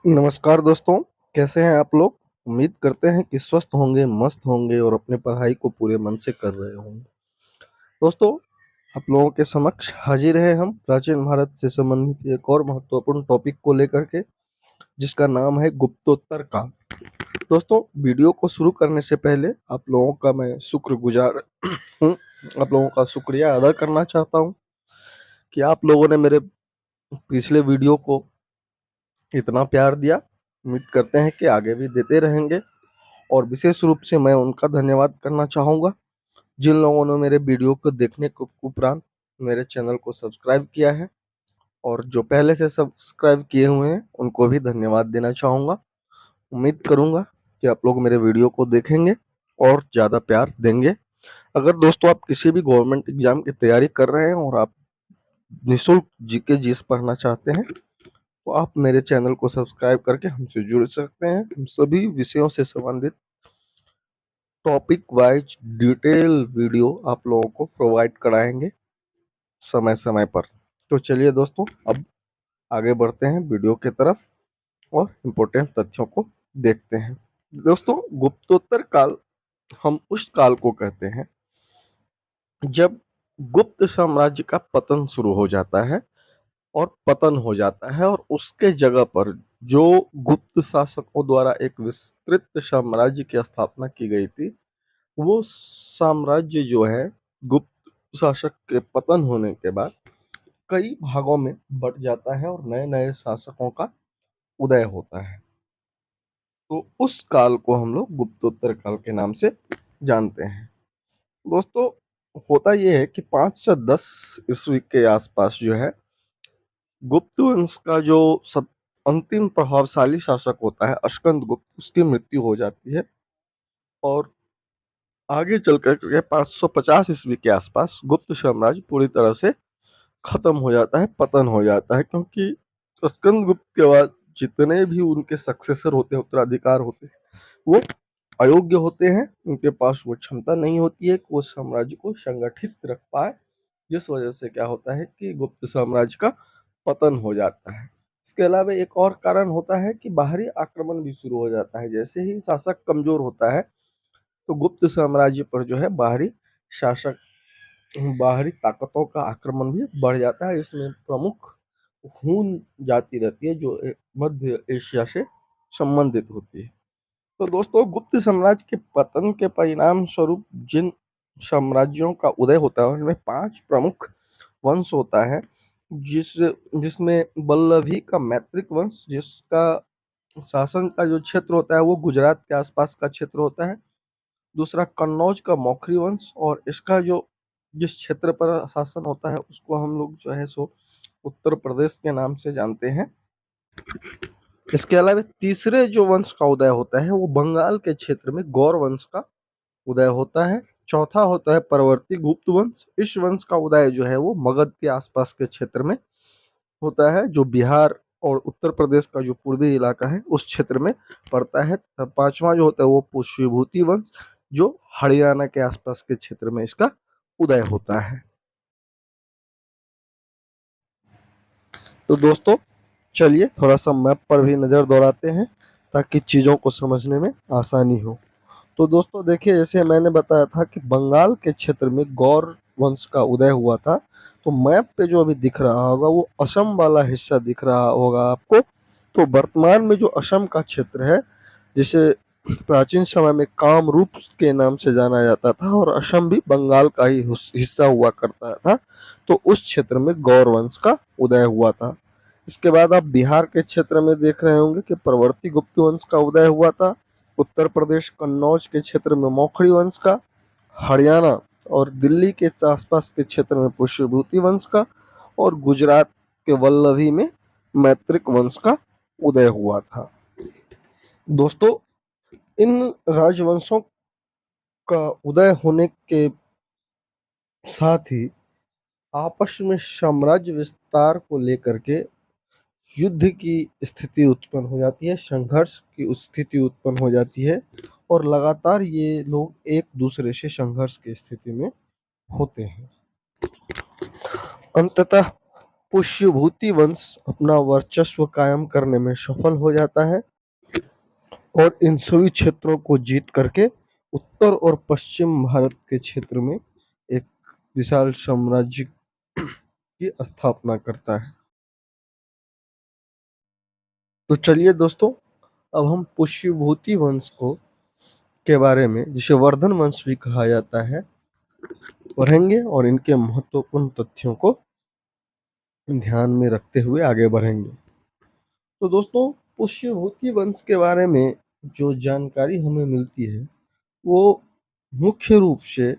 नमस्कार दोस्तों, कैसे हैं आप लोग? उम्मीद करते हैं कि स्वस्थ होंगे, मस्त होंगे और अपनी पढ़ाई को पूरे मन से कर रहे होंगे। दोस्तों, आप लोगों के समक्ष हाजिर हैं हम प्राचीन भारत से संबंधित एक और महत्वपूर्ण टॉपिक को लेकर के, जिसका नाम है गुप्तोत्तर काल। दोस्तों, वीडियो को शुरू करने से पहले आप लोगों का मैं शुक्रगुजार हूँ। आप लोगों का शुक्रिया अदा करना चाहता हूँ कि आप लोगों ने मेरे पिछले वीडियो को इतना प्यार दिया। उम्मीद करते हैं कि आगे भी देते रहेंगे और विशेष रूप से मैं उनका धन्यवाद करना चाहूँगा जिन लोगों ने मेरे वीडियो को देखने के उपरांत मेरे चैनल को सब्सक्राइब किया है, और जो पहले से सब्सक्राइब किए हुए हैं उनको भी धन्यवाद देना चाहूँगा। उम्मीद करूँगा कि आप लोग मेरे वीडियो को देखेंगे और ज़्यादा प्यार देंगे। अगर दोस्तों आप किसी भी गवर्नमेंट एग्जाम की तैयारी कर रहे हैं और आप निःशुल्क जीके जीएस पढ़ना चाहते हैं, तो आप मेरे चैनल को सब्सक्राइब करके हमसे जुड़ सकते हैं। हम सभी विषयों से संबंधित टॉपिक वाइज डिटेल वीडियो आप लोगों को प्रोवाइड कराएंगे समय समय पर। तो चलिए दोस्तों, अब आगे बढ़ते हैं वीडियो की तरफ और इम्पोर्टेंट तथ्यों को देखते हैं। दोस्तों, गुप्तोत्तर काल हम उस काल को कहते हैं जब गुप्त साम्राज्य का पतन शुरू हो जाता है और पतन हो जाता है, और उसके जगह पर जो गुप्त शासकों द्वारा एक विस्तृत साम्राज्य की स्थापना की गई थी, वो साम्राज्य जो है गुप्त शासक के पतन होने के बाद कई भागों में बट जाता है और नए नए शासकों का उदय होता है। तो उस काल को हम लोग गुप्तोत्तर काल के नाम से जानते हैं। दोस्तों, होता यह है कि 510 ईस्वी के आसपास जो है गुप्त वंश का जो सब अंतिम प्रभावशाली शासक होता है अश्कंद गुप्त, उसकी मृत्यु हो जाती है और आगे चल कर के 550 ईस्वी के आसपास गुप्त साम्राज्य पूरी तरह से खत्म हो जाता है, पतन हो जाता है, क्योंकि स्कंदगुप्त के बाद जितने भी उनके सक्सेसर होते हैं, उत्तराधिकार होते हैं, वो अयोग्य होते हैं। उनके पास वो क्षमता नहीं होती है कि वो साम्राज्य को संगठित रख पाए, जिस वजह से क्या होता है कि गुप्त साम्राज्य का पतन हो जाता है। इसके अलावा एक और कारण होता है कि बाहरी आक्रमण भी शुरू हो जाता है। जैसे ही शासक कमजोर होता है तो गुप्त साम्राज्य पर जो है शासक बाहरी ताकतों का आक्रमण भी बढ़ जाता है। इसमें प्रमुख हून जाति रहती है जो मध्य एशिया से संबंधित होती है। तो दोस्तों, गुप्त साम्राज्य के पतन के परिणाम स्वरूप जिन साम्राज्यों का उदय होता है उनमें 5 प्रमुख वंश होता है, जिसमें बल्लभी का मैत्रिक वंश, जिसका शासन का जो क्षेत्र होता है वो गुजरात के आसपास का क्षेत्र होता है। दूसरा कन्नौज का मौखरी वंश, और इसका जो जिस क्षेत्र पर शासन होता है उसको हम लोग जो है सो उत्तर प्रदेश के नाम से जानते हैं। इसके अलावा तीसरे जो वंश का उदय होता है वो बंगाल के क्षेत्र में गौर वंश का उदय होता है। चौथा होता है परवर्ती गुप्त वंश। इस वंश का उदय जो है वो मगध के आसपास के क्षेत्र में होता है, जो बिहार और उत्तर प्रदेश का जो पूर्वी इलाका है उस क्षेत्र में पड़ता है। तथा पांचवा जो होता है वो पुष्यभूति वंश, जो हरियाणा के आसपास के क्षेत्र में इसका उदय होता है। तो दोस्तों, चलिए थोड़ा सा मैप पर भी नज़र दौड़ाते हैं ताकि चीज़ों को समझने में आसानी हो। तो दोस्तों देखिए, जैसे मैंने बताया था कि बंगाल के क्षेत्र में गौर वंश का उदय हुआ था। तो मैप पे जो अभी दिख रहा होगा वो असम वाला हिस्सा दिख रहा होगा आपको। तो वर्तमान में जो असम का क्षेत्र है, जिसे प्राचीन समय में कामरूप के नाम से जाना जाता था, और असम भी बंगाल का ही हिस्सा हुआ करता था, तो उस क्षेत्र में गौर वंश का उदय हुआ था। इसके बाद आप बिहार के क्षेत्र में देख रहे होंगे कि प्रवर्ती गुप्त वंश का उदय हुआ था। उत्तर प्रदेश कन्नौज के क्षेत्र में मौखरी वंश का, हरियाणा और दिल्ली के आसपास के क्षेत्र में पुष्यभूति वंश का, और गुजरात के वल्लभी में मैत्रिक वंश का उदय हुआ था। दोस्तों, इन राजवंशों का उदय होने के साथ ही आपस में साम्राज्य विस्तार को लेकर के युद्ध की स्थिति उत्पन्न हो जाती है, संघर्ष की स्थिति उत्पन्न हो जाती है, और लगातार ये लोग एक दूसरे से संघर्ष की स्थिति में होते हैं। अंततः पुष्यभूति वंश अपना वर्चस्व कायम करने में सफल हो जाता है और इन सभी क्षेत्रों को जीत करके उत्तर और पश्चिम भारत के क्षेत्र में एक विशाल साम्राज्य की स्थापना करता है। तो चलिए दोस्तों, अब हम पुष्यभूति वंश को के बारे में, जिसे वर्धन वंश भी कहा जाता है, पढ़ेंगे और इनके महत्वपूर्ण तथ्यों को ध्यान में रखते हुए आगे बढ़ेंगे। तो दोस्तों, पुष्यभूति वंश के बारे में जो जानकारी हमें मिलती है वो मुख्य रूप से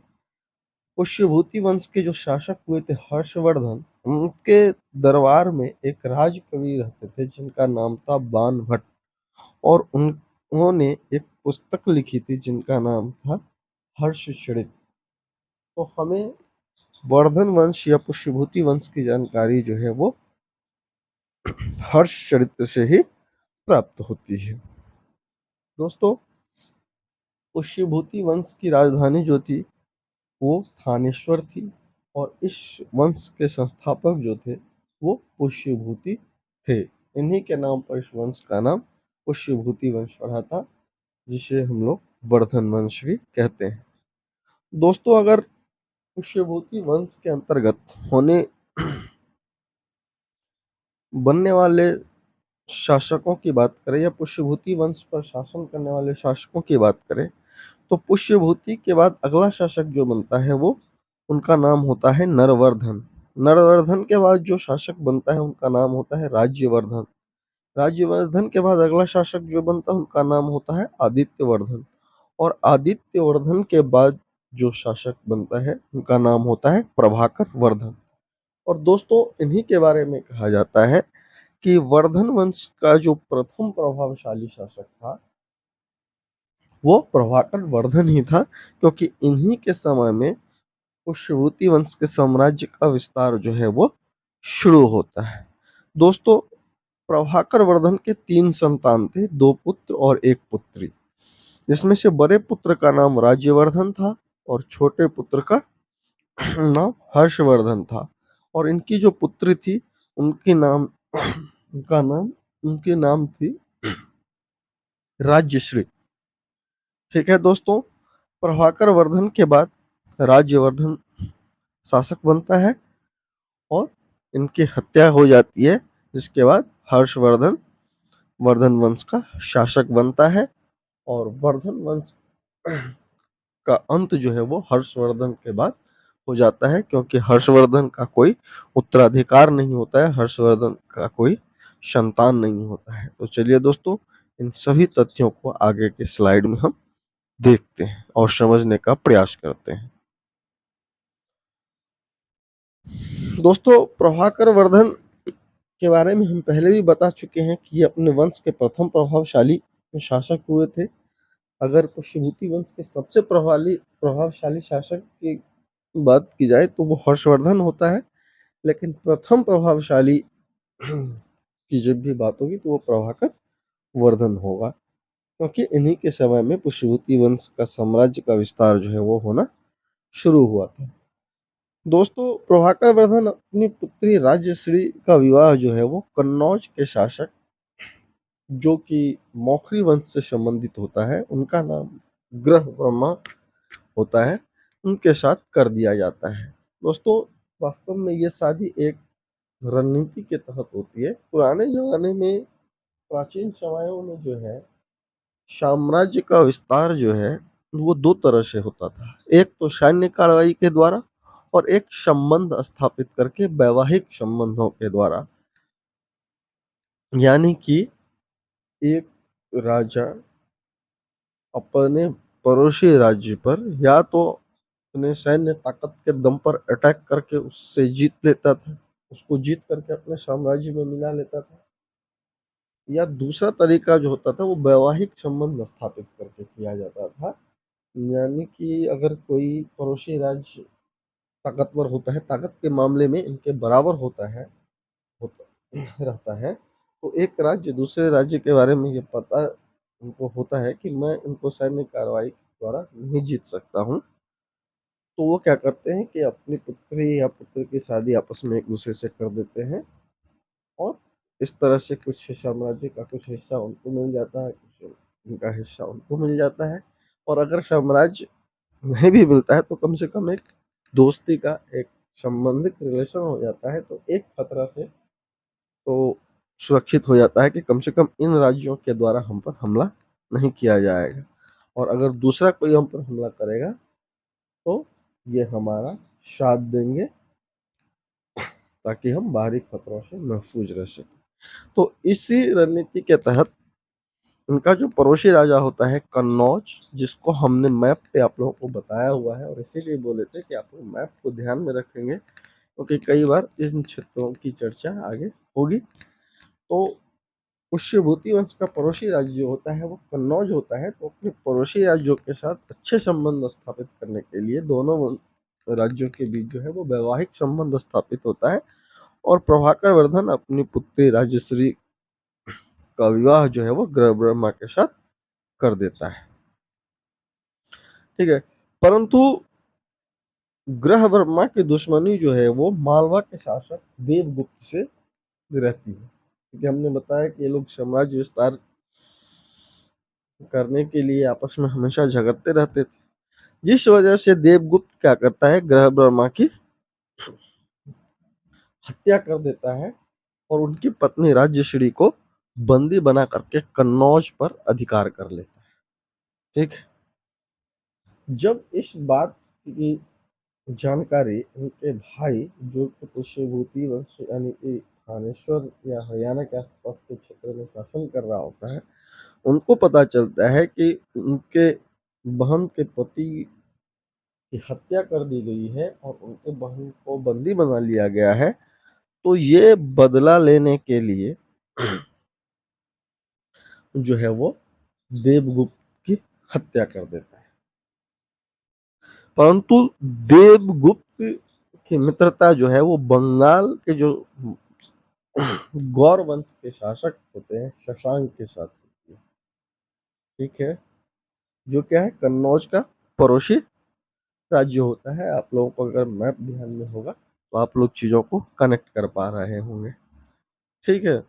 पुष्यभूति वंश के जो शासक हुए थे हर्षवर्धन, उनके दरबार में एक राजकवि रहते थे जिनका नाम था बाण भट्ट, और उन्होंने एक पुस्तक लिखी थी जिनका नाम था हर्षचरित। तो हमें वर्धन वंश या पुष्यभूति वंश की जानकारी जो है वो हर्षचरित से ही प्राप्त होती है। दोस्तों, पुष्यभूति वंश की राजधानी जो थी वो थानेश्वर थी, और इस वंश के संस्थापक जो थे वो पुष्यभूति थे। इन्हीं के नाम पर इस वंश का नाम पुष्यभूति वंश पड़ा था, जिसे हम लोग वर्धन वंश भी कहते हैं। दोस्तों, अगर पुष्यभूति वंश के अंतर्गत बनने वाले शासकों की बात करें या पुष्यभूति वंश पर शासन करने वाले शासकों की बात करें, तो पुष्यभूति के बाद अगला शासक जो बनता है वो उनका नाम होता है नरवर्धन। नरवर्धन के बाद जो शासक बनता है उनका नाम होता है राज्यवर्धन। राज्यवर्धन के बाद अगला शासक जो बनता है उनका नाम होता है आदित्यवर्धन, और आदित्यवर्धन के बाद जो शासक बनता है उनका नाम होता है प्रभाकर वर्धन। और दोस्तों, इन्हीं के बारे में कहा जाता है कि वर्धन वंश का जो प्रथम प्रभावशाली शासक था वो प्रभाकर वर्धन ही था, क्योंकि इन्हीं के समय में पुष्यभूति वंश के साम्राज्य का विस्तार जो है वो शुरू होता है। दोस्तों, प्रभाकर वर्धन के 3 संतान थे, 2 पुत्र और 1 पुत्री, जिसमें से बड़े पुत्र का नाम राज्यवर्धन था और छोटे पुत्र का नाम हर्षवर्धन था। और इनकी जो पुत्री थी उनकी नाम थी राज्यश्री। ठीक है दोस्तों, प्रभाकर वर्धन के बाद राज्यवर्धन शासक बनता है और इनकी हत्या हो जाती है, जिसके बाद हर्षवर्धन वर्धन वंश का शासक बनता है, और वर्धन वंश का अंत जो है वो हर्षवर्धन के बाद हो जाता है, क्योंकि हर्षवर्धन का कोई उत्तराधिकार नहीं होता है, हर्षवर्धन का कोई संतान नहीं होता है। तो चलिए दोस्तों, इन सभी तथ्यों को आगे के स्लाइड में हम देखते हैं और समझने का प्रयास करते हैं। दोस्तों, प्रभाकर वर्धन के बारे में हम पहले भी बता चुके हैं कि ये अपने वंश के प्रथम प्रभावशाली शासक हुए थे। अगर पुष्यभूति वंश के सबसे प्रभावशाली शासक की बात की जाए तो वो हर्षवर्धन होता है, लेकिन प्रथम प्रभावशाली की जब भी बात होगी तो वो प्रभाकर वर्धन होगा, क्योंकि इन्हीं के समय में पुष्यभूति वंश का साम्राज्य का विस्तार जो है वो होना शुरू हुआ था। दोस्तों, प्रभाकर वर्धन अपनी पुत्री राज्यश्री का विवाह जो है वो कन्नौज के शासक, जो कि मौखरी वंश से संबंधित होता है, उनका नाम ग्रह ब्रह्मा होता है, उनके साथ कर दिया जाता है। दोस्तों, वास्तव में ये शादी एक रणनीति के तहत होती है। पुराने जमाने में, प्राचीन समयों में जो है साम्राज्य का विस्तार जो है वो 2 तरह से होता था। एक तो सैन्य कार्रवाई के द्वारा और एक संबंध स्थापित करके वैवाहिक संबंधों के द्वारा। यानी कि एक राजा अपने पड़ोसी राज्य पर या तो अपने सैन्य ताकत के दम पर अटैक करके उससे जीत लेता था, उसको जीत करके अपने साम्राज्य में मिला लेता था, या दूसरा तरीका जो होता था वो वैवाहिक संबंध स्थापित करके किया जाता था। यानी कि अगर कोई पड़ोसी राज्य ताकतवर होता है, ताकत के मामले में इनके बराबर होता रहता है, तो एक राज्य दूसरे राज्य के बारे में ये पता उनको होता है कि मैं इनको सैन्य कार्रवाई के द्वारा नहीं जीत सकता हूँ, तो वो क्या करते हैं कि अपनी पुत्री या पुत्र की शादी आपस में एक दूसरे से कर देते हैं, और इस तरह से कुछ साम्राज्य का कुछ हिस्सा उनको मिल जाता है, कुछ उनका हिस्सा उनको मिल जाता है। और अगर साम्राज्य नहीं भी मिलता है तो कम से कम एक दोस्ती का एक संबंधित रिलेशन हो जाता है, तो एक खतरा से तो सुरक्षित हो जाता है कि कम से कम इन राज्यों के द्वारा हम पर हमला नहीं किया जाएगा, और अगर दूसरा कोई हम पर हमला करेगा तो ये हमारा साथ देंगे ताकि हम बाहरी खतरों से महफूज रह सकें। तो इसी रणनीति के तहत उनका जो पड़ोसी राजा होता है कन्नौज, जिसको हमने मैप पे आप लोगों को बताया हुआ है, और इसीलिए बोले थे कि आप लोग मैप को ध्यान में रखेंगे क्योंकि कई बार इन क्षेत्रों की चर्चा आगे होगी। तो पुष्यभूति वंश का पड़ोसी राज्य जो होता है वो कन्नौज होता है। तो अपने पड़ोसी राज्यों के साथ अच्छे संबंध स्थापित करने के लिए दोनों राज्यों के बीच जो है वो वैवाहिक संबंध स्थापित होता है, और प्रभाकर वर्धन अपनी पुत्री राजश्री का विवाह जो है वो ग्रह ब्रह्मा के साथ कर देता है। ठीक है, परंतु ग्रह ब्रह्मा की दुश्मनी जो है वो मालवा के शासक देवगुप्त से रहती है, क्योंकि हमने बताया कि ये लोग साम्राज्य विस्तार करने के लिए आपस में हमेशा झगड़ते रहते थे, जिस वजह से देवगुप्त क्या करता है, ग्रह ब्रह्मा की हत्या कर देता है और उनकी पत्नी राज्यश्री को बंदी बना करके कन्नौज पर अधिकार कर लेता है। ठीक है, जब इस बात की जानकारी उनके भाई जो कि पुष्यभूति वंश यानी कि थानेश्वर या हरियाणा के आसपास के क्षेत्र में शासन कर रहा होता है, उनको पता चलता है कि उनके बहन के पति की हत्या कर दी गई है और उनके बहन को बंदी बना लिया गया है, तो ये बदला लेने के लिए जो है वो देवगुप्त की हत्या कर देता है। परंतु देवगुप्त की मित्रता जो है वो बंगाल के जो गौर वंश के शासक होते हैं शशांक के साथ होती है। ठीक है, जो क्या है कन्नौज का पड़ोसी राज्य होता है। आप लोगों को अगर मैप ध्यान में होगा तो आप लोग चीजों को कनेक्ट कर पा रहे होंगे। ठीक है,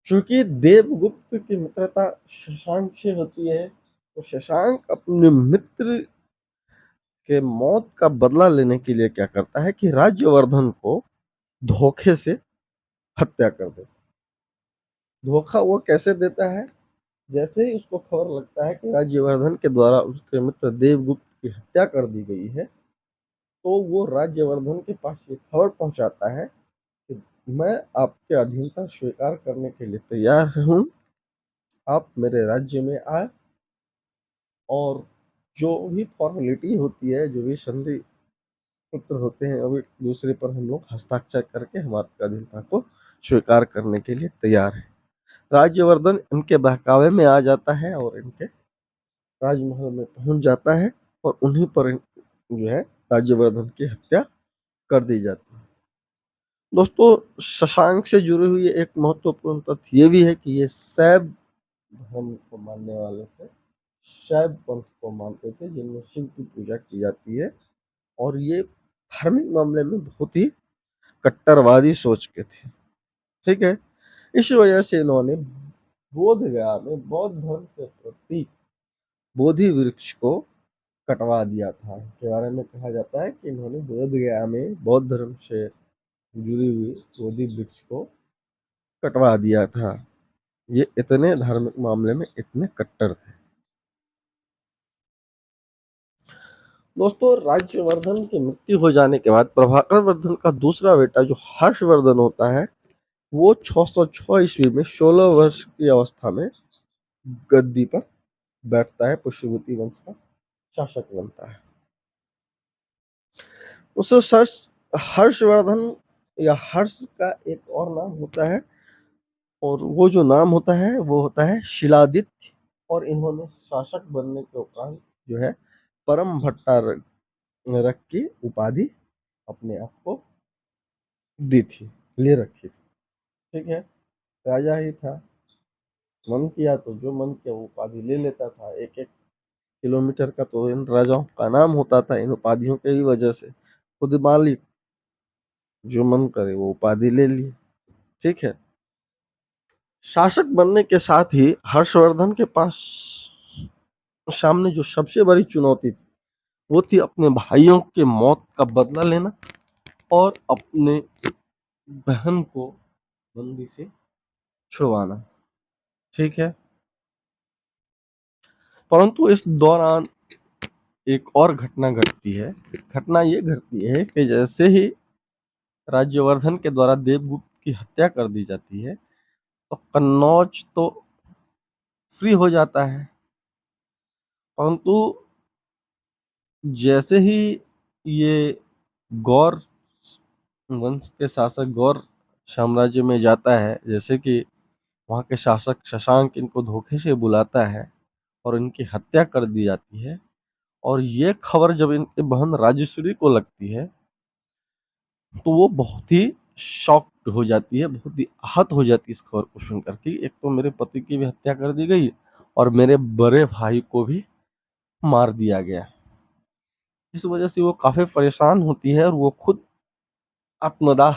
चूंकि देवगुप्त की मित्रता शशांक से होती है, तो शशांक अपने मित्र के मौत का बदला लेने के लिए क्या करता है कि राज्यवर्धन को धोखे से हत्या कर देता है। धोखा वो कैसे देता है, जैसे ही उसको खबर लगता है कि राज्यवर्धन के द्वारा उसके मित्र देवगुप्त की हत्या कर दी गई है, तो वो राज्यवर्धन के पास ये खबर पहुंचाता है कि मैं आपके अधीनता स्वीकार करने के लिए तैयार हूँ, आप मेरे राज्य में आए और जो भी फॉर्मेलिटी होती है, जो भी संधि पुत्र होते हैं, अभी दूसरे पर हम लोग हस्ताक्षर करके हम आपकी अधीनता को स्वीकार करने के लिए तैयार है। राज्यवर्धन इनके बहकावे में आ जाता है और इनके राजमहल में पहुंच जाता है, और उन्हीं पर जो है राज्यवर्धन की हत्या कर दी जाती है। दोस्तों, शशांक से जुड़ी हुई एक महत्वपूर्ण तथ्य ये भी है कि ये शैव धर्म को मानने वाले थे, शैव पंथ को मानते थे, जिनमें शिव की पूजा की जाती है, और ये धार्मिक मामले में बहुत ही कट्टरवादी सोच के थे। ठीक है, इस वजह से इन्होंने बोध गया में बौद्ध धर्म के प्रति बोधि वृक्ष को कटवा दिया था। के बारे में कहा जाता है कि इन्होंने बोध गया में बौद्ध धर्म से जुड़ी हुई बोधि वृक्ष को कटवा दिया था। ये इतने धार्मिक मामले में इतने कट्टर थे। दोस्तों, राज्यवर्धन की मृत्यु हो जाने के बाद प्रभाकर वर्धन का दूसरा बेटा जो हर्षवर्धन होता है, वो 606 ईस्वी में 16 वर्ष की अवस्था में गद्दी पर बैठता है, पुष्यभूति वंश का शासक बनता है। उस हर्षवर्धन या हर्ष का एक और नाम होता है, और वो जो नाम होता है वो होता है शिलादित्य, और इन्होंने शासक बनने के उपरांत जो है परम भट्टारक की उपाधि अपने आप को दी थी, ले रखी थी। ठीक है, राजा ही था, मन किया तो जो मन किया वो उपाधि ले लेता था, एक एक किलोमीटर का तो इन राजाओं का नाम होता था इन उपाधियों के ही वजह से। खुद मालिक जो मन करे वो उपाधि ले ली। ठीक है। शासक बनने के साथ ही हर्षवर्धन के पास सामने जो सबसे बड़ी चुनौती थी वो थी अपने भाइयों के मौत का बदला लेना और अपने बहन को बंदी से छुड़वाना। ठीक है। परंतु इस दौरान एक और घटना घटती है। घटना ये घटती है कि जैसे ही राज्यवर्धन के द्वारा देवगुप्त की हत्या कर दी जाती है तो कन्नौज तो फ्री हो जाता है। परंतु जैसे ही ये गौर वंश के शासक गौर साम्राज्य में जाता है, जैसे कि वहाँ के शासक शशांक इनको धोखे से बुलाता है और इनकी हत्या कर दी जाती है, और ये खबर जब इनकी बहन राजश्री को लगती है तो वो बहुत ही शॉक्ड हो जाती है, बहुत ही आहत हो जाती है इस खबर को सुनकर कि एक तो मेरे पति की भी हत्या कर दी गई और मेरे बड़े भाई को भी मार दिया गया। इस वजह से वो काफी परेशान होती है और वो खुद आत्मदाह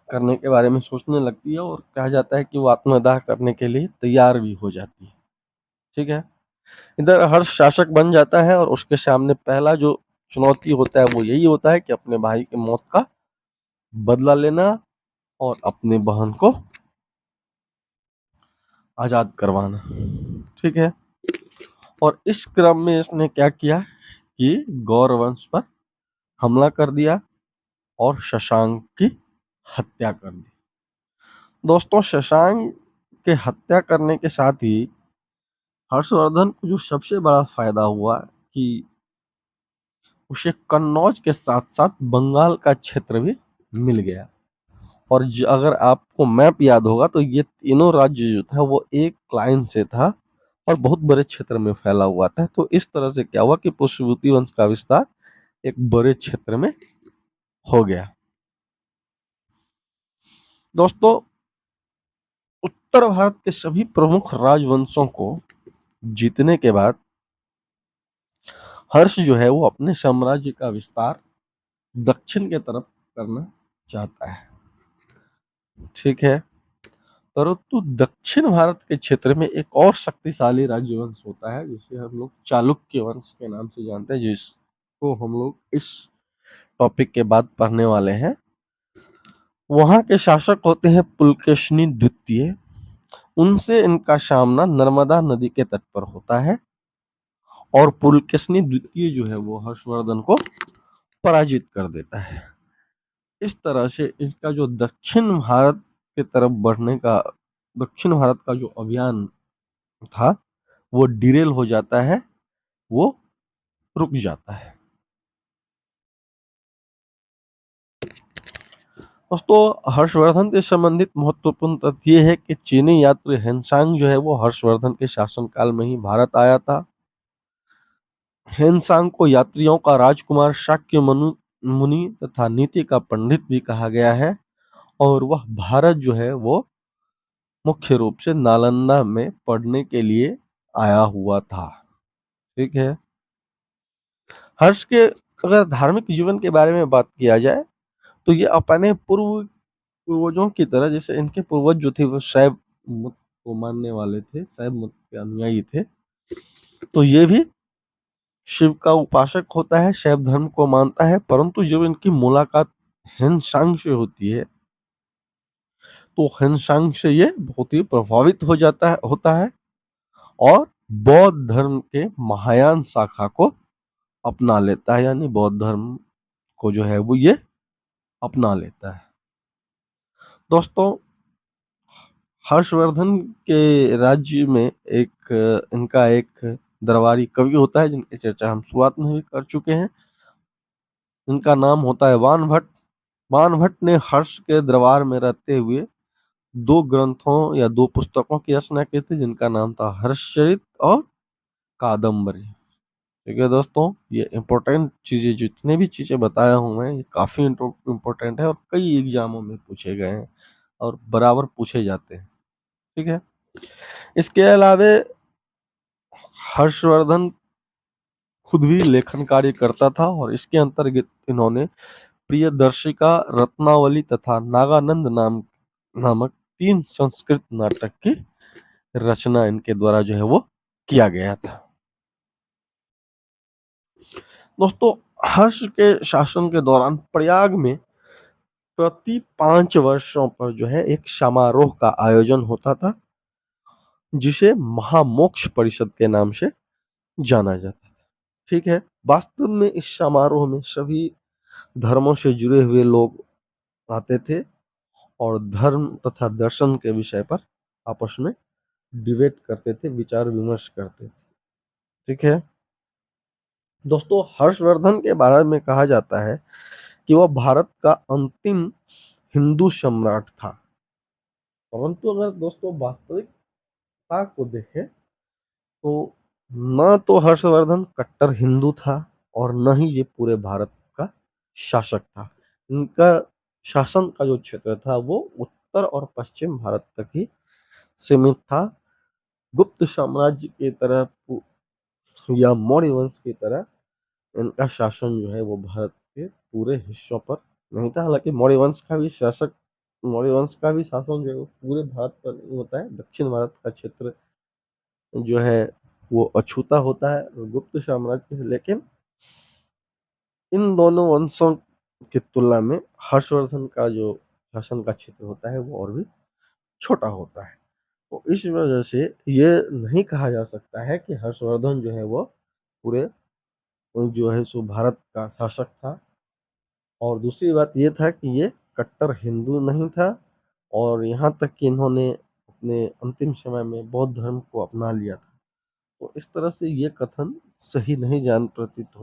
करने के बारे में सोचने लगती है और कहा जाता है कि वो आत्मदाह करने के लिए तैयार भी हो जाती है। ठीक है। इधर हर्ष शासक बन जाता है और उसके सामने पहला जो चुनौती होता है वो यही होता है कि अपने भाई की मौत का बदला लेना और अपनी बहन को आजाद करवाना। ठीक है। और इस क्रम में इसने क्या किया कि गौर वंश पर हमला कर दिया और शशांक की हत्या कर दी। दोस्तों, शशांक के हत्या करने के साथ ही हर्षवर्धन को जो सबसे बड़ा फायदा हुआ कि उसे कन्नौज के साथ साथ बंगाल का क्षेत्र भी मिल गया। और अगर आपको मैप याद होगा तो ये तीनों राज्य जो था वो एक लाइन से था और बहुत बड़े क्षेत्र में फैला हुआ था। तो इस तरह से क्या हुआ कि पुष्यभूति वंश का विस्तार एक बड़े क्षेत्र में हो गया। दोस्तों, उत्तर भारत के सभी प्रमुख राजवंशों को जीतने के बाद हर्ष जो है वो अपने साम्राज्य का विस्तार दक्षिण के तरफ करना चाहता है। ठीक है। परंतु दक्षिण भारत के क्षेत्र में एक और शक्तिशाली राज्यवंश होता है जिसे हम लोग चालुक्य वंश के नाम से जानते हैं, जिसको हम लोग इस टॉपिक के बाद पढ़ने वाले हैं। वहां के शासक होते हैं पुलकेशिनी द्वितीय। उनसे इनका सामना नर्मदा नदी के तट पर होता है और पुलकेशिनी द्वितीय जो है वो हर्षवर्धन को पराजित कर देता है। इस तरह से इसका जो दक्षिण भारत का जो अभियान था वो डिरेल हो जाता है, वो रुक जाता है। दोस्तों, हर्षवर्धन से संबंधित महत्वपूर्ण तथ्य ये है कि चीनी यात्री हेनसांग जो है वो हर्षवर्धन के शासनकाल में ही भारत आया था। हेनसांग को यात्रियों का राजकुमार, शाक्य मुनि तथा नीति का पंडित भी कहा गया है और वह भारत जो है वो मुख्य रूप से नालंदा में पढ़ने के लिए आया हुआ था। ठीक है। हर्ष के अगर धार्मिक जीवन के बारे में बात किया जाए तो ये अपने पूर्वजों की तरह, जैसे इनके पूर्वज जो थे वो शैव मत को मानने वाले थे, शैव मत के अनुयायी थे, तो ये भी शिव का उपासक होता है, शैव धर्म को मानता है। परंतु जब इनकी मुलाकात हेनसांग से होती है तो हेनसांग से ये बहुत ही प्रभावित होता है और बौद्ध धर्म के महायान शाखा को अपना लेता है, यानी बौद्ध धर्म को जो है वो ये अपना लेता है। दोस्तों, हर्षवर्धन के राज्य में इनका एक दरबारी कवि होता है जिनकी चर्चा हम शुरुआत में भी कर चुके हैं। इनका नाम होता है बाणभट्ट। बाणभट्ट ने हर्ष के दरबार में रहते हुए दो ग्रंथों या दो पुस्तकों की रचना की थी जिनका नाम था हर्षचरित और कादम्बरी। ठीक है दोस्तों, ये इंपॉर्टेंट चीजें, जितने भी चीजें बताया हूं मैं, ये काफी इंपॉर्टेंट है और कई एग्जामों में पूछे गए हैं और बराबर पूछे जाते हैं। ठीक है। इसके अलावे हर्षवर्धन खुद भी लेखन कार्य करता था और इसके अंतर्गत इन्होंने प्रियदर्शिका, रत्नावली तथा नागानंद नामक 3 संस्कृत नाटक की रचना इनके द्वारा जो है वो किया गया था। दोस्तों, हर्ष के शासन के दौरान प्रयाग में प्रति 5 वर्षों पर जो है एक समारोह का आयोजन होता था, जिसे महामोक्ष परिषद के नाम से जाना जाता था। ठीक है, वास्तव में इस समारोह में सभी धर्मों से जुड़े हुए लोग आते थे और धर्म तथा दर्शन के विषय पर आपस में डिबेट करते थे, विचार विमर्श करते थे। ठीक है दोस्तों, हर्षवर्धन के बारे में कहा जाता है कि वह भारत का अंतिम हिंदू सम्राट था। परंतु अगर दोस्तों वास्तविकता को देखें तो न तो हर्षवर्धन कट्टर हिंदू था और न ही ये पूरे भारत का शासक था। इनका शासन का जो क्षेत्र था वो उत्तर और पश्चिम भारत तक ही सीमित था। गुप्त साम्राज्य की तरह या मौर्य वंश की तरह इनका शासन जो है वो भारत के पूरे हिस्सों पर नहीं था। हालांकि मौर्य वंश का भी शासन जो है वो पूरे भारत पर नहीं होता है। दक्षिण भारत का क्षेत्र जो है वो अछूता होता है गुप्त साम्राज्य से, लेकिन इन दोनों वंशों की तुलना में हर्षवर्धन का जो शासन का क्षेत्र होता है वो और भी छोटा होता है। तो इस वजह से ये नहीं कहा जा सकता है कि हर्षवर्धन जो है वो पूरे जो है सो भारत का शासक था। और दूसरी बात ये था कि ये कट्टर हिंदू नहीं था और यहाँ तक कि इन्होंने अपने अंतिम समय में बौद्ध धर्म को अपना लिया था। तो इस तरह से ये कथन सही नहीं प्रतीत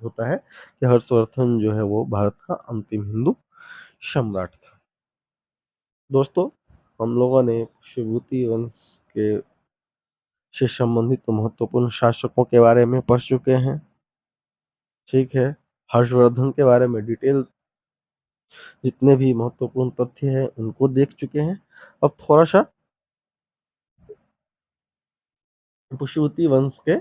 होता है कि हर्षवर्धन जो है वो भारत का अंतिम हिंदू सम्राट था। दोस्तों, हम लोगों ने शिवभूति वंश के से संबंधित महत्वपूर्ण शासकों के बारे में पढ़ चुके हैं। ठीक है, हर्षवर्धन के बारे में डिटेल जितने भी महत्वपूर्ण तथ्य हैं उनको देख चुके हैं। अब थोड़ा सा पुष्यवती वंश के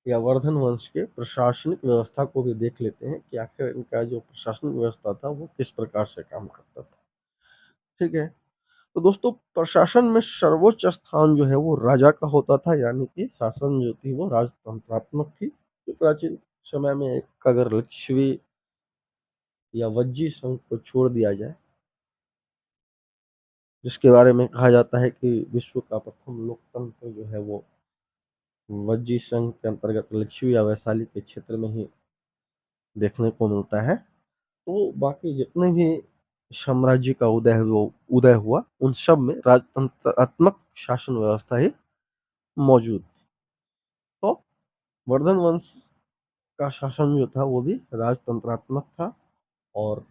या वर्धन वंश के प्रशासनिक व्यवस्था को भी देख लेते हैं कि आखिर इनका जो प्रशासनिक व्यवस्था था वो किस प्रकार से काम करता था। ठीक है, तो दोस्तों प्रशासन में सर्वोच्च स्थान जो है वो राजा का होता था, यानी कि शासन जो थी वो राजतंत्रात्मक थी। तो प्राचीन समय में एक अगर लिच्छवी या वज्जी संघ को छोड़ दिया जाए, जिसके बारे में कहा जाता है कि विश्व का प्रथम लोकतंत्र जो है वो वज्जी संघ के अंतर्गत लिच्छवी या वैशाली के क्षेत्र में ही देखने को मिलता है। तो बाकी जितने भी साम्राज्य का उदय हुआ उन सब में राजतंत्रात्मक शासन व्यवस्था ही मौजूद थी। तो वर्धन वंश का शासन जो था वो भी राजतंत्रात्मक था और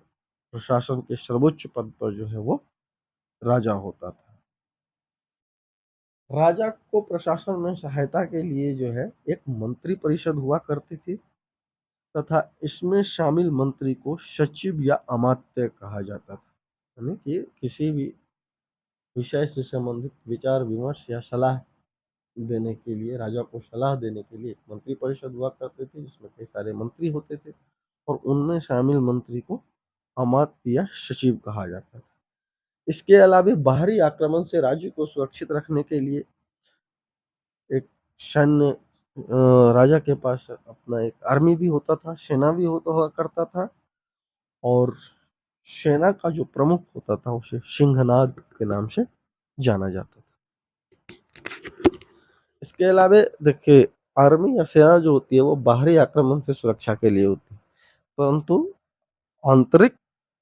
प्रशासन के सर्वोच्च पद पर जो है वो राजा होता था। राजा को प्रशासन में सहायता के लिए जो है एक मंत्री परिषद हुआ करती थी तथा इसमें शामिल मंत्री को सचिव या अमात्य कहा जाता था। यानी कि किसी भी विषय से संबंधित विचार विमर्श या सलाह देने के लिए, राजा को सलाह देने के लिए एक मंत्री परिषद हुआ करते थे जिसमें कई सारे मंत्री होते थे और उनमें शामिल मंत्री को अमात्य या सचिव कहा जाता था। इसके अलावा बाहरी आक्रमण से राज्य को सुरक्षित रखने के लिए एक सैन्य राजा के पास अपना एक आर्मी भी होता था, सेना भी होता हुआ करता था और सेना का जो प्रमुख होता था उसे सिंहनाद के नाम से जाना जाता था। इसके अलावा देखिए, आर्मी या सेना जो होती है वो बाहरी आक्रमण से सुरक्षा के लिए होती है, परंतु आंतरिक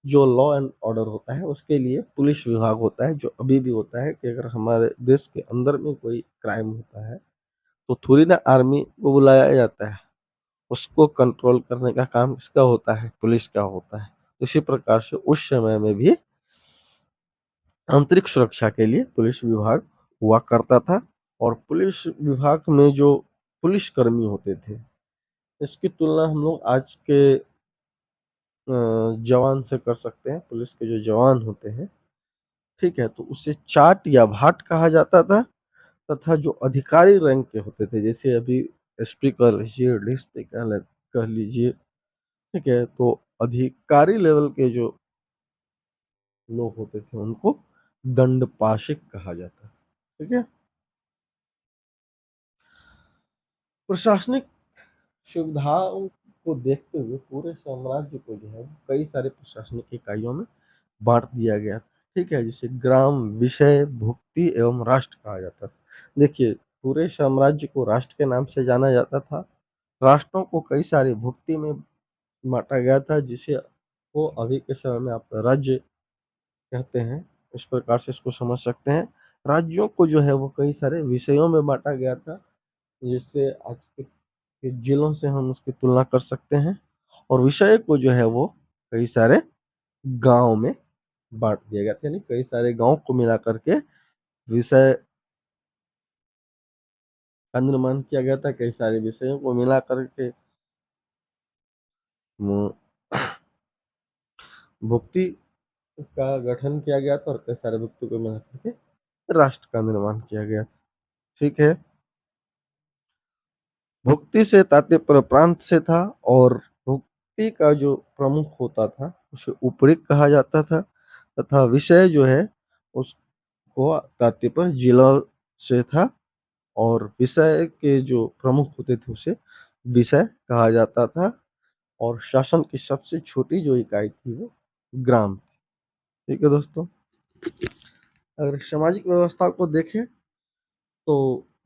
जो लॉ एंड ऑर्डर होता है उसके लिए पुलिस विभाग होता है, जो अभी भी होता है कि अगर हमारे देश के अंदर में कोई क्राइम होता है तो थोड़ी ना आर्मी को बुलाया जाता है, उसको कंट्रोल करने का काम किसका होता है? पुलिस का होता है। इसी प्रकार से उस समय में भी आंतरिक सुरक्षा के लिए पुलिस विभाग हुआ करता था और पुलिस विभाग में जो पुलिसकर्मी होते थे, इसकी तुलना हम लोग आज के जवान से कर सकते हैं। पुलिस के जो जवान होते हैं, ठीक है, तो उसे चाट या भाट कहा जाता था तथा जो अधिकारी रैंक के होते थे, जैसे अभी एसपी कह लीजिए, डीएसपी कह लीजिए, ठीक है, तो अधिकारी लेवल के जो लोग होते थे उनको दंडपाशिक कहा जाता है। ठीक है। प्रशासनिक सुविधाओं को देखते हुए पूरे साम्राज्य को जो है कई सारे प्रशासनिक इकाइयों में बांट दिया गया था। ठीक है, जिसे ग्राम, विषय, भुक्ति एवं राष्ट्र कहा जाता था। देखिए, पूरे साम्राज्य को राष्ट्र के नाम से जाना जाता था। राष्ट्रों को कई सारी भुक्ति में बांटा गया था, जिसे वो अभी के समय में आप राज्य कहते हैं। इस प्रकार से इसको समझ सकते हैं। राज्यों को जो है वो कई सारे विषयों में बांटा गया था, जिससे आज के जिलों से हम उसकी तुलना कर सकते हैं। और विषय को जो है वो कई सारे गांव में बांट दिया गया था, यानी कई सारे गांव को मिला करके विषय का निर्माण किया गया था। कई सारे विषयों को मिला करके भुक्ति का गठन किया गया था, और कई सारे भुक्ति को मिला करके राष्ट्र का निर्माण किया गया था। ठीक है। भुक्ति से तात्पर्य प्रांत से था, और भुक्ति का जो प्रमुख होता था उसे उपरीक कहा जाता था, तथा विषय जो है उसको तात्पर्य जिला से था, और विषय के जो प्रमुख होते थे उसे विषय कहा जाता था। और शासन की सबसे छोटी जो इकाई थी वो ग्राम थी। ठीक है दोस्तों। अगर सामाजिक व्यवस्था को देखें तो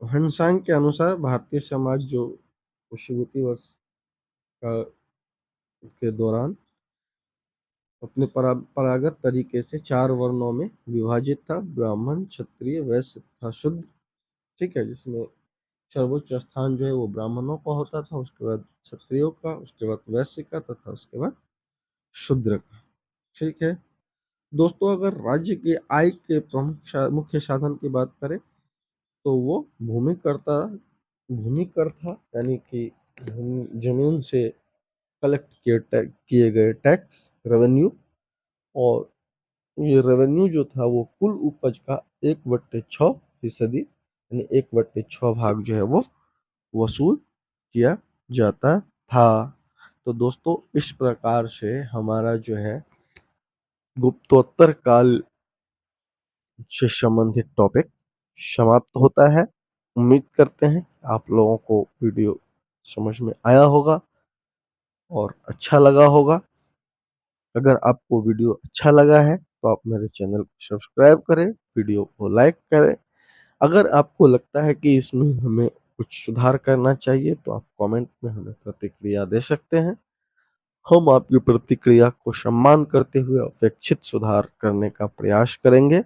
हंसांग के अनुसार भारतीय समाज जो शुरुआती वर्ष का के दौरान अपने परंपरागत तरीके से 4 वर्णों में विभाजित था: ब्राह्मण, क्षत्रिय, वैश्य तथा शूद्र। ठीक है, जिसमें सर्वोच्च स्थान जो है वो ब्राह्मणों का होता था, उसके बाद क्षत्रियों का, उसके बाद वैश्य का, तथा उसके बाद शूद्र का। ठीक है दोस्तों। अगर राज्य की आय के प्रमुख मुख्य साधन की बात करें तो वो भूमि कर था, यानी कि जमीन से कलेक्ट किए गए टैक्स, रेवेन्यू। और ये रेवेन्यू जो था वो कुल उपज का 1/6 यानी 1/6 भाग जो है वो वसूल किया जाता था। तो दोस्तों, इस प्रकार से हमारा जो है गुप्तोत्तर काल से संबंधित टॉपिक समाप्त होता है। उम्मीद करते हैं आप लोगों को वीडियो समझ में आया होगा और अच्छा लगा होगा। अगर आपको वीडियो अच्छा लगा है तो आप मेरे चैनल को सब्सक्राइब करें, वीडियो को लाइक करें। अगर आपको लगता है कि इसमें हमें कुछ सुधार करना चाहिए तो आप कमेंट में हमें प्रतिक्रिया दे सकते हैं। हम आपकी प्रतिक्रिया को सम्मान करते हुए अपेक्षित सुधार करने का प्रयास करेंगे।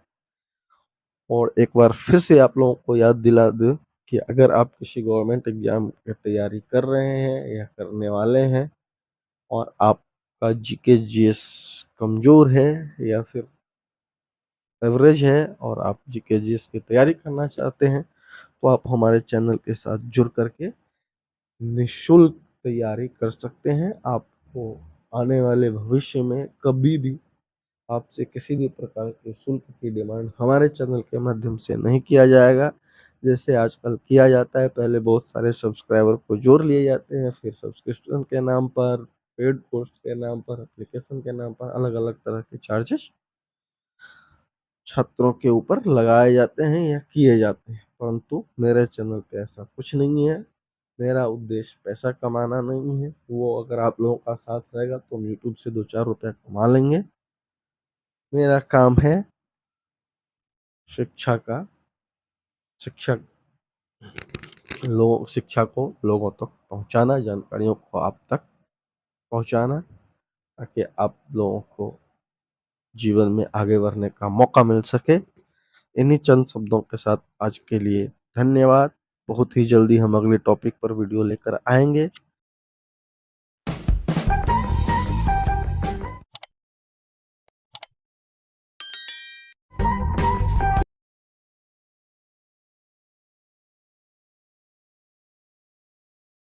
और एक बार फिर से आप लोगों को याद दिला दूं कि अगर आप किसी गवर्नमेंट एग्जाम की तैयारी कर रहे हैं या करने वाले हैं, और आपका जीके जीएस कमजोर है या फिर एवरेज है, और आप जीके जीएस की तैयारी करना चाहते हैं, तो आप हमारे चैनल के साथ जुड़ करके निःशुल्क तैयारी कर सकते हैं। आपको आने वाले भविष्य में कभी भी आपसे किसी भी प्रकार के शुल्क की डिमांड हमारे चैनल के माध्यम से नहीं किया जाएगा, जैसे आजकल किया जाता है। पहले बहुत सारे सब्सक्राइबर को जोड़ लिए जाते हैं, फिर सब्सक्रिप्शन के नाम पर, पेड कोर्स के नाम पर, एप्लीकेशन के नाम पर अलग अलग तरह के चार्जेस छात्रों के ऊपर लगाए जाते हैं या किए जाते हैं। परंतु मेरे चैनल पे ऐसा कुछ नहीं है। मेरा उद्देश्य पैसा कमाना नहीं है। वो अगर आप लोगों का साथ रहेगा तो हम यूट्यूब से 2-4 रुपया कमा लेंगे। मेरा काम है शिक्षा का शिक्षक शिक्षा को लोगों तक पहुंचाना, जानकारियों को आप तक पहुंचाना, ताकि आप लोगों को जीवन में आगे बढ़ने का मौका मिल सके। इन्हीं चंद शब्दों के साथ आज के लिए धन्यवाद। बहुत ही जल्दी हम अगले टॉपिक पर वीडियो लेकर आएंगे।